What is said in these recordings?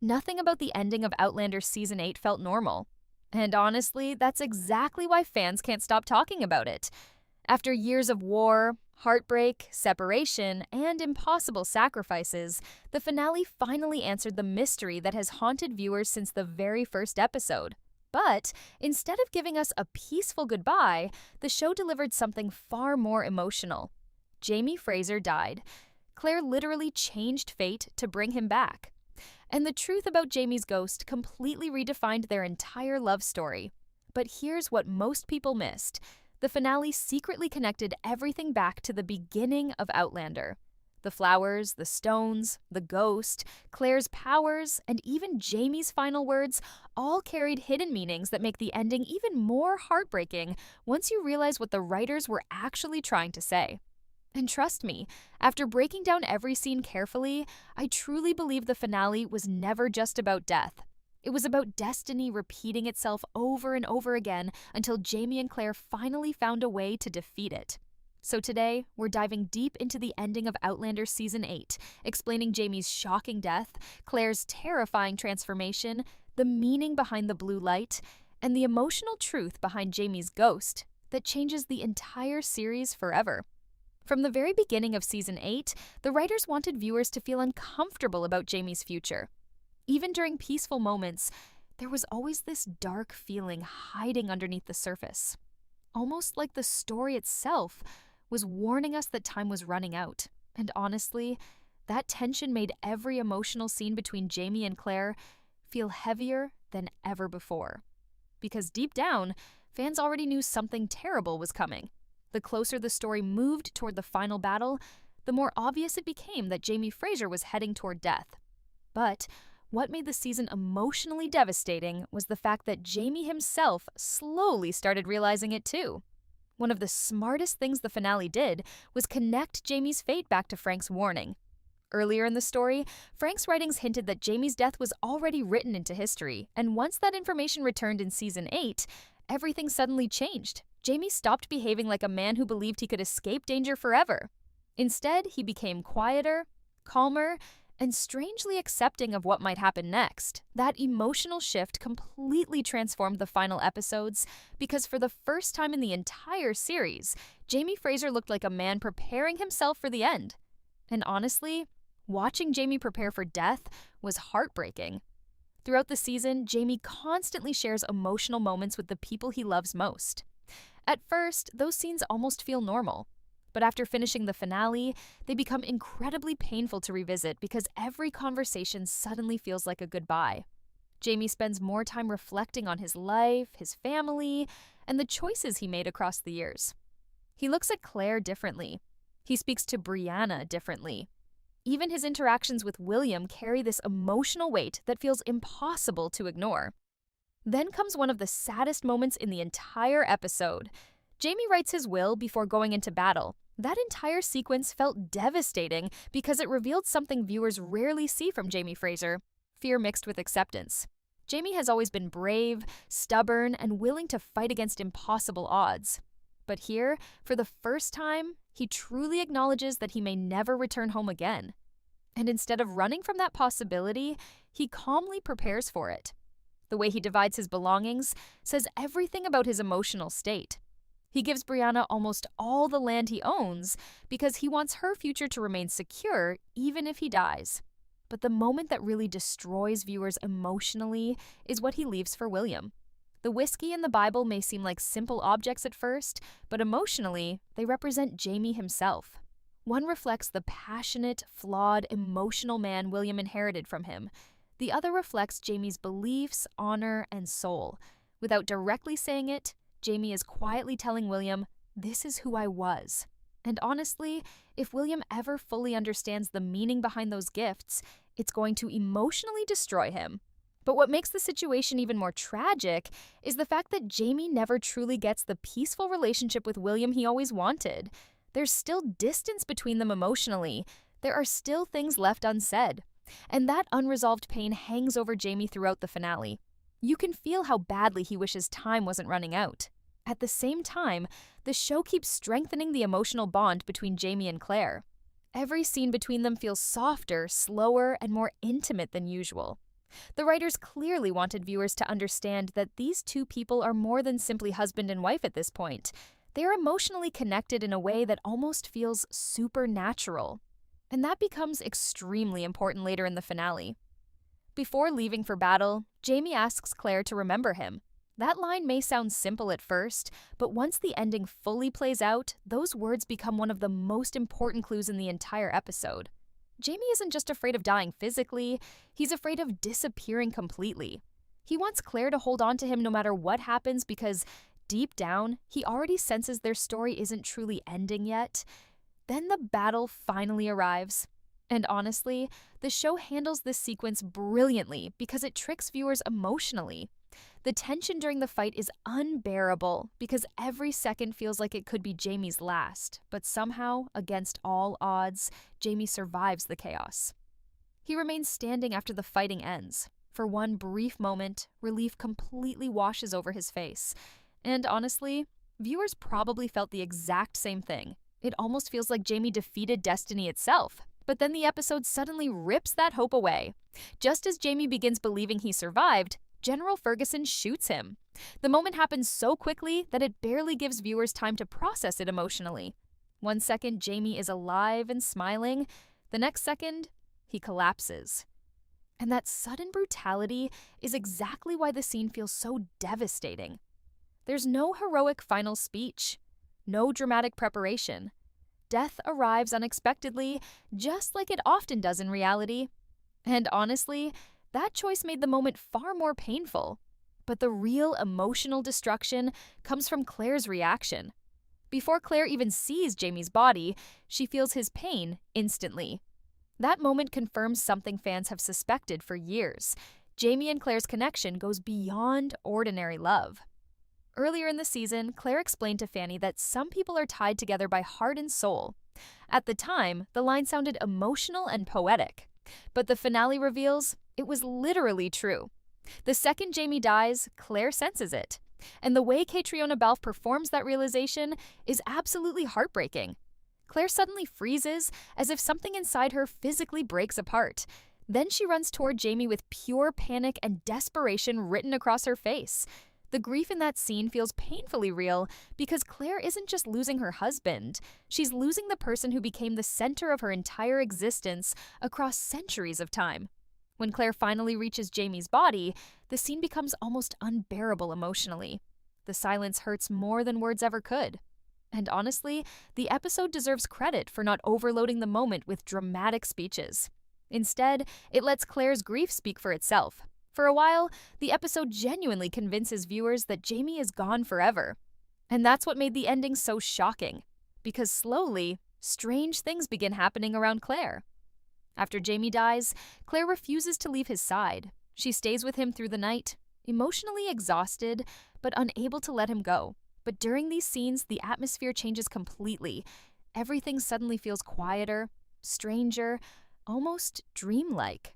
Nothing about the ending of Outlander Season 8 felt normal. And honestly, that's exactly why fans can't stop talking about it. After years of war, heartbreak, separation, and impossible sacrifices, the finale finally answered the mystery that has haunted viewers since the very first episode. But instead of giving us a peaceful goodbye, the show delivered something far more emotional. Jamie Fraser died. Claire literally changed fate to bring him back. And the truth about Jamie's ghost completely redefined their entire love story. But here's what most people missed. The finale secretly connected everything back to the beginning of Outlander. The flowers, the stones, the ghost, Claire's powers, and even Jamie's final words all carried hidden meanings that make the ending even more heartbreaking once you realize what the writers were actually trying to say. And trust me, after breaking down every scene carefully, I truly believe the finale was never just about death. It was about destiny repeating itself over and over again until Jamie and Claire finally found a way to defeat it. So today, we're diving deep into the ending of Outlander Season 8, explaining Jamie's shocking death, Claire's terrifying transformation, the meaning behind the blue light, and the emotional truth behind Jamie's ghost that changes the entire series forever. From the very beginning of Season 8, the writers wanted viewers to feel uncomfortable about Jamie's future. Even during peaceful moments, there was always this dark feeling hiding underneath the surface. Almost like the story itself was warning us that time was running out. And honestly, that tension made every emotional scene between Jamie and Claire feel heavier than ever before. Because deep down, fans already knew something terrible was coming. The closer the story moved toward the final battle, the more obvious it became that Jamie Fraser was heading toward death. But what made the season emotionally devastating was the fact that Jamie himself slowly started realizing it too. One of the smartest things the finale did was connect Jamie's fate back to Frank's warning. Earlier in the story, Frank's writings hinted that Jamie's death was already written into history, and once that information returned in Season 8, everything suddenly changed. Jamie stopped behaving like a man who believed he could escape danger forever. Instead, he became quieter, calmer, and strangely accepting of what might happen next. That emotional shift completely transformed the final episodes because for the first time in the entire series, Jamie Fraser looked like a man preparing himself for the end. And honestly, watching Jamie prepare for death was heartbreaking. Throughout the season, Jamie constantly shares emotional moments with the people he loves most. At first, those scenes almost feel normal. But after finishing the finale, they become incredibly painful to revisit because every conversation suddenly feels like a goodbye. Jamie spends more time reflecting on his life, his family, and the choices he made across the years. He looks at Claire differently. He speaks to Brianna differently. Even his interactions with William carry this emotional weight that feels impossible to ignore. Then comes one of the saddest moments in the entire episode. Jamie writes his will before going into battle. That entire sequence felt devastating because it revealed something viewers rarely see from Jamie Fraser: fear mixed with acceptance. Jamie has always been brave, stubborn, and willing to fight against impossible odds. But here, for the first time, he truly acknowledges that he may never return home again. And instead of running from that possibility, he calmly prepares for it. The way he divides his belongings says everything about his emotional state. He gives Brianna almost all the land he owns because he wants her future to remain secure even if he dies. But the moment that really destroys viewers emotionally is what he leaves for William. The whiskey and the Bible may seem like simple objects at first, but emotionally, they represent Jamie himself. One reflects the passionate, flawed, emotional man William inherited from him. The other reflects Jamie's beliefs, honor, and soul. Without directly saying it, Jamie is quietly telling William, "This is who I was." And honestly, if William ever fully understands the meaning behind those gifts, it's going to emotionally destroy him. But what makes the situation even more tragic is the fact that Jamie never truly gets the peaceful relationship with William he always wanted. There's still distance between them emotionally. There are still things left unsaid. And that unresolved pain hangs over Jamie throughout the finale. You can feel how badly he wishes time wasn't running out. At the same time, the show keeps strengthening the emotional bond between Jamie and Claire. Every scene between them feels softer, slower, and more intimate than usual. The writers clearly wanted viewers to understand that these two people are more than simply husband and wife at this point. They are emotionally connected in a way that almost feels supernatural. And that becomes extremely important later in the finale. Before leaving for battle, Jamie asks Claire to remember him. That line may sound simple at first, but once the ending fully plays out, those words become one of the most important clues in the entire episode. Jamie isn't just afraid of dying physically, he's afraid of disappearing completely. He wants Claire to hold on to him no matter what happens because, deep down, he already senses their story isn't truly ending yet. Then the battle finally arrives. And honestly, the show handles this sequence brilliantly because it tricks viewers emotionally. The tension during the fight is unbearable because every second feels like it could be Jamie's last, but somehow, against all odds, Jamie survives the chaos. He remains standing after the fighting ends. For one brief moment, relief completely washes over his face. And honestly, viewers probably felt the exact same thing. It almost feels like Jamie defeated destiny itself. But then the episode suddenly rips that hope away. Just as Jamie begins believing he survived, General Ferguson shoots him. The moment happens so quickly that it barely gives viewers time to process it emotionally. One second, Jamie is alive and smiling. The next second, he collapses. And that sudden brutality is exactly why the scene feels so devastating. There's no heroic final speech, no dramatic preparation. Death arrives unexpectedly, just like it often does in reality. And honestly, that choice made the moment far more painful. But the real emotional destruction comes from Claire's reaction. Before Claire even sees Jamie's body, she feels his pain instantly. That moment confirms something fans have suspected for years. Jamie and Claire's connection goes beyond ordinary love. Earlier in the season, Claire explained to Fanny that some people are tied together by heart and soul. At the time, the line sounded emotional and poetic. But the finale reveals it was literally true. The second Jamie dies, Claire senses it. And the way Catriona Balfe performs that realization is absolutely heartbreaking. Claire suddenly freezes, as if something inside her physically breaks apart. Then she runs toward Jamie with pure panic and desperation written across her face. The grief in that scene feels painfully real because Claire isn't just losing her husband. She's losing the person who became the center of her entire existence across centuries of time. When Claire finally reaches Jamie's body, the scene becomes almost unbearable emotionally. The silence hurts more than words ever could. And honestly, the episode deserves credit for not overloading the moment with dramatic speeches. Instead, it lets Claire's grief speak for itself. For a while, the episode genuinely convinces viewers that Jamie is gone forever. And that's what made the ending so shocking. Because slowly, strange things begin happening around Claire. After Jamie dies, Claire refuses to leave his side. She stays with him through the night, emotionally exhausted, but unable to let him go. But during these scenes, the atmosphere changes completely. Everything suddenly feels quieter, stranger, almost dreamlike.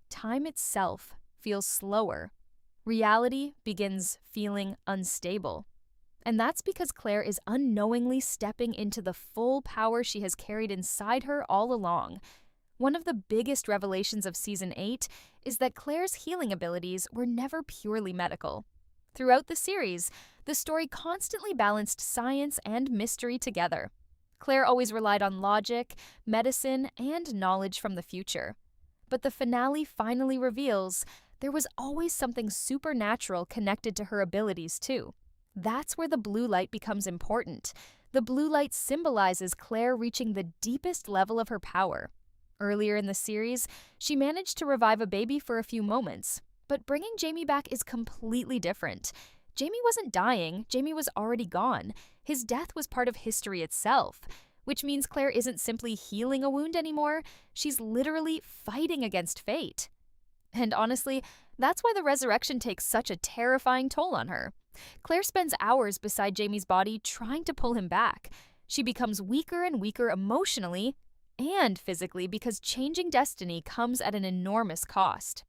Time itself feels slower. Reality begins feeling unstable. And that's because Claire is unknowingly stepping into the full power she has carried inside her all along. One of the biggest revelations of Season 8 is that Claire's healing abilities were never purely medical. Throughout the series, the story constantly balanced science and mystery together. Claire always relied on logic, medicine, and knowledge from the future. But the finale finally reveals there was always something supernatural connected to her abilities, too. That's where the blue light becomes important. The blue light symbolizes Claire reaching the deepest level of her power. Earlier in the series, she managed to revive a baby for a few moments. But bringing Jamie back is completely different. Jamie wasn't dying, Jamie was already gone. His death was part of history itself, which means Claire isn't simply healing a wound anymore, she's literally fighting against fate. And honestly, that's why the resurrection takes such a terrifying toll on her. Claire spends hours beside Jamie's body trying to pull him back. She becomes weaker and weaker emotionally and physically because changing destiny comes at an enormous cost.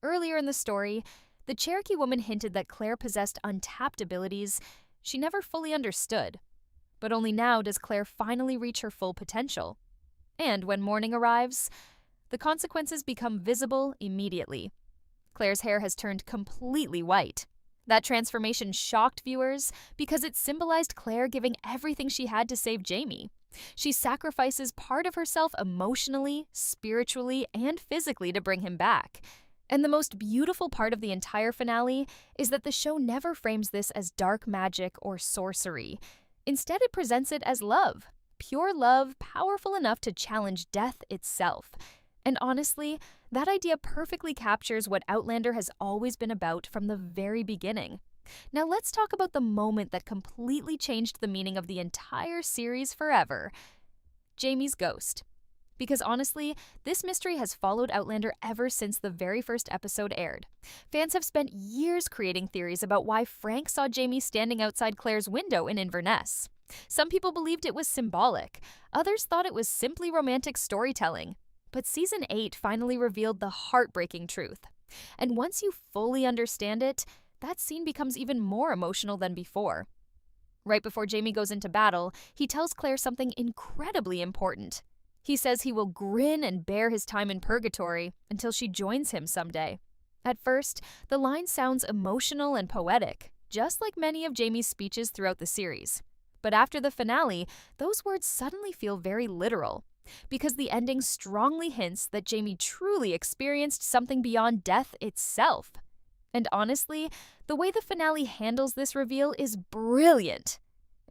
Earlier in the story, the Cherokee woman hinted that Claire possessed untapped abilities she never fully understood. But only now does Claire finally reach her full potential. And when morning arrives, the consequences become visible immediately. Claire's hair has turned completely white. That transformation shocked viewers because it symbolized Claire giving everything she had to save Jamie. She sacrifices part of herself emotionally, spiritually, and physically to bring him back. And the most beautiful part of the entire finale is that the show never frames this as dark magic or sorcery. Instead, it presents it as love. Pure love, powerful enough to challenge death itself. And honestly, that idea perfectly captures what Outlander has always been about from the very beginning. Now let's talk about the moment that completely changed the meaning of the entire series forever. Jamie's ghost. Because honestly, this mystery has followed Outlander ever since the very first episode aired. Fans have spent years creating theories about why Frank saw Jamie standing outside Claire's window in Inverness. Some people believed it was symbolic, others thought it was simply romantic storytelling. But Season 8 finally revealed the heartbreaking truth. And once you fully understand it, that scene becomes even more emotional than before. Right before Jamie goes into battle, he tells Claire something incredibly important. He says he will grin and bear his time in purgatory until she joins him someday. At first, the line sounds emotional and poetic, just like many of Jamie's speeches throughout the series. But after the finale, those words suddenly feel very literal, because the ending strongly hints that Jamie truly experienced something beyond death itself. And honestly, the way the finale handles this reveal is brilliant.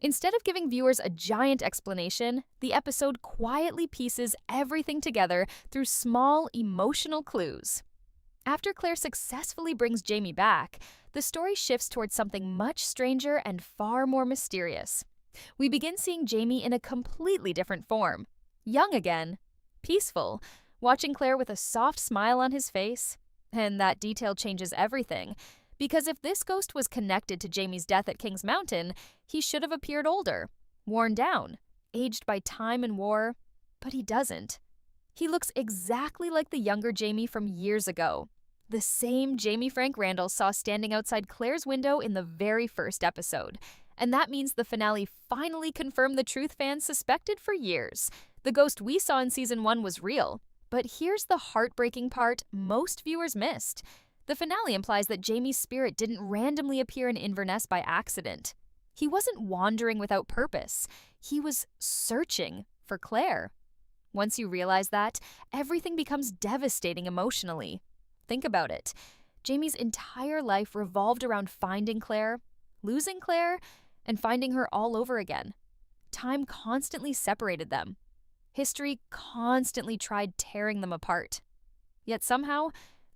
Instead of giving viewers a giant explanation, the episode quietly pieces everything together through small, emotional clues. After Claire successfully brings Jamie back, the story shifts towards something much stranger and far more mysterious. We begin seeing Jamie in a completely different form. Young again, peaceful, watching Claire with a soft smile on his face. And that detail changes everything, because if this ghost was connected to Jamie's death at King's Mountain, he should have appeared older, worn down, aged by time and war, but he doesn't. He looks exactly like the younger Jamie from years ago, the same Jamie Frank Randall saw standing outside Claire's window in the very first episode. And that means the finale finally confirmed the truth fans suspected for years. The ghost we saw in Season 1 was real. But here's the heartbreaking part most viewers missed. The finale implies that Jamie's spirit didn't randomly appear in Inverness by accident. He wasn't wandering without purpose. He was searching for Claire. Once you realize that, everything becomes devastating emotionally. Think about it. Jamie's entire life revolved around finding Claire, losing Claire, and finding her all over again. Time constantly separated them. History constantly tried tearing them apart. Yet somehow,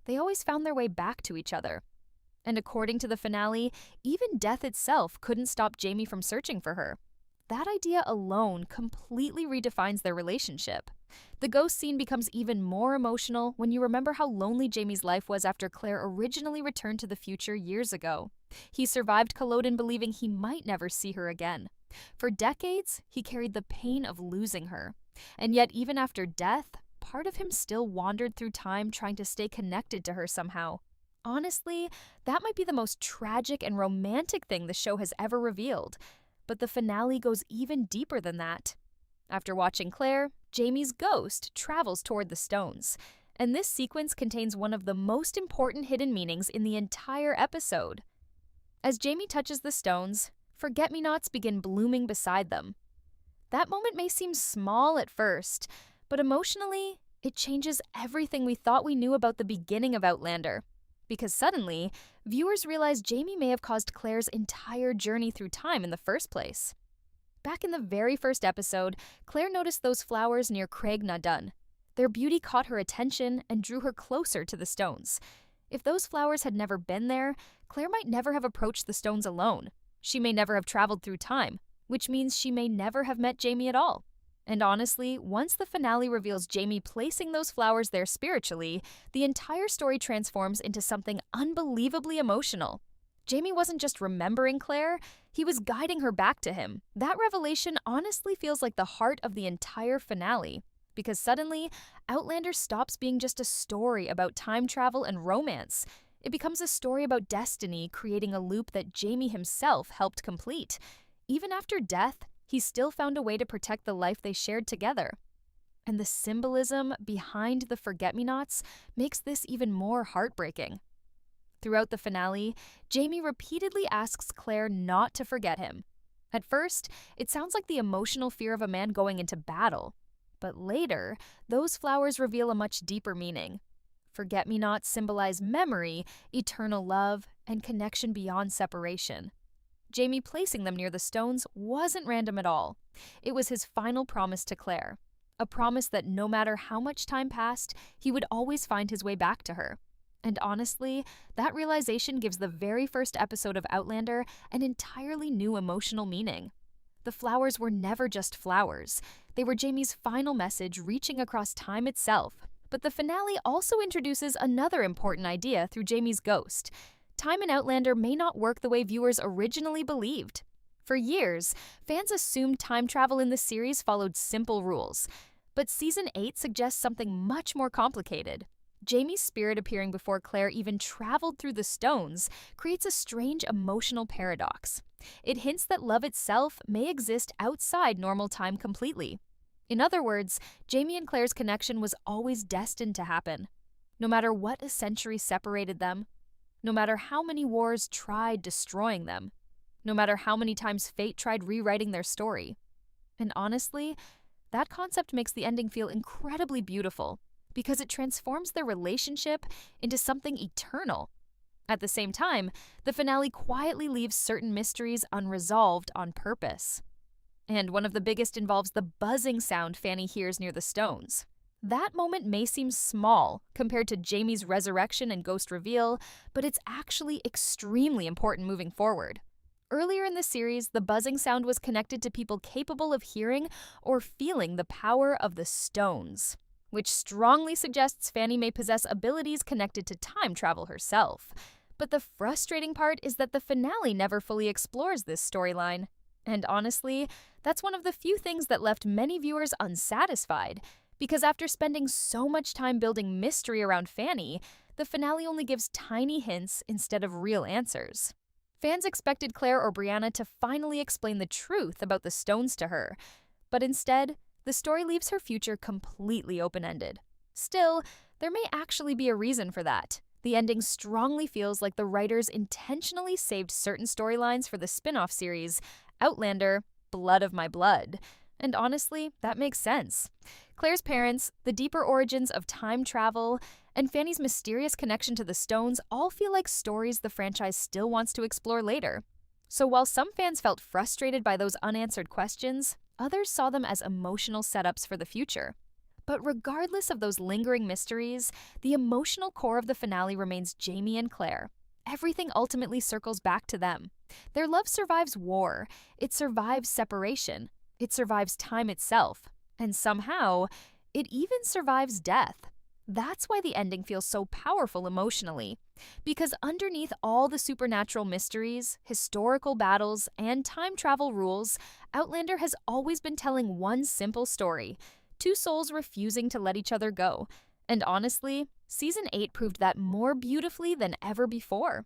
they always found their way back to each other. And according to the finale, even death itself couldn't stop Jamie from searching for her. That idea alone completely redefines their relationship. The ghost scene becomes even more emotional when you remember how lonely Jamie's life was after Claire originally returned to the future years ago. He survived Culloden believing he might never see her again. For decades, he carried the pain of losing her. And yet, even after death, part of him still wandered through time trying to stay connected to her somehow. Honestly, that might be the most tragic and romantic thing the show has ever revealed. But the finale goes even deeper than that. After watching Claire, Jamie's ghost travels toward the stones. And this sequence contains one of the most important hidden meanings in the entire episode. As Jamie touches the stones, forget-me-nots begin blooming beside them. That moment may seem small at first, but emotionally, it changes everything we thought we knew about the beginning of Outlander. Because suddenly, viewers realize Jamie may have caused Claire's entire journey through time in the first place. Back in the very first episode, Claire noticed those flowers near Craig na Dun. Their beauty caught her attention and drew her closer to the stones. If those flowers had never been there, Claire might never have approached the stones alone. She may never have traveled through time, which means she may never have met Jamie at all. And honestly, once the finale reveals Jamie placing those flowers there spiritually, the entire story transforms into something unbelievably emotional. Jamie wasn't just remembering Claire, he was guiding her back to him. That revelation honestly feels like the heart of the entire finale, because suddenly, Outlander stops being just a story about time travel and romance. It becomes a story about destiny creating a loop that Jamie himself helped complete. Even after death, he still found a way to protect the life they shared together. And the symbolism behind the forget-me-nots makes this even more heartbreaking. Throughout the finale, Jamie repeatedly asks Claire not to forget him. At first, it sounds like the emotional fear of a man going into battle. But later, those flowers reveal a much deeper meaning. Forget-me-nots symbolize memory, eternal love, and connection beyond separation. Jamie placing them near the stones wasn't random at all. It was his final promise to Claire. A promise that no matter how much time passed, he would always find his way back to her. And honestly, that realization gives the very first episode of Outlander an entirely new emotional meaning. The flowers were never just flowers. They were Jamie's final message reaching across time itself. But the finale also introduces another important idea through Jamie's ghost. Time in Outlander may not work the way viewers originally believed. For years, fans assumed time travel in the series followed simple rules. But Season 8 suggests something much more complicated. Jamie's spirit appearing before Claire even traveled through the stones creates a strange emotional paradox. It hints that love itself may exist outside normal time completely. In other words, Jamie and Claire's connection was always destined to happen. No matter what a century separated them, no matter how many wars tried destroying them, no matter how many times fate tried rewriting their story. And honestly, that concept makes the ending feel incredibly beautiful because it transforms their relationship into something eternal. At the same time, the finale quietly leaves certain mysteries unresolved on purpose. And one of the biggest involves the buzzing sound Fanny hears near the stones. That moment may seem small compared to Jamie's resurrection and ghost reveal, but it's actually extremely important moving forward. Earlier in the series, the buzzing sound was connected to people capable of hearing or feeling the power of the stones, which strongly suggests Fanny may possess abilities connected to time travel herself. But the frustrating part is that the finale never fully explores this storyline. And honestly, that's one of the few things that left many viewers unsatisfied, because after spending so much time building mystery around Fanny, the finale only gives tiny hints instead of real answers. Fans expected Claire or Brianna to finally explain the truth about the stones to her, but instead, the story leaves her future completely open-ended. Still, there may actually be a reason for that. The ending strongly feels like the writers intentionally saved certain storylines for the spin-off series, Outlander, Blood of My Blood. And honestly, that makes sense. Claire's parents, the deeper origins of time travel, and Fanny's mysterious connection to the stones all feel like stories the franchise still wants to explore later. So while some fans felt frustrated by those unanswered questions, others saw them as emotional setups for the future. But regardless of those lingering mysteries, the emotional core of the finale remains Jamie and Claire. Everything ultimately circles back to them. Their love survives war, it survives separation, it survives time itself, and somehow, it even survives death. That's why the ending feels so powerful emotionally. Because underneath all the supernatural mysteries, historical battles, and time travel rules, Outlander has always been telling one simple story: two souls refusing to let each other go. And honestly, Season 8 proved that more beautifully than ever before.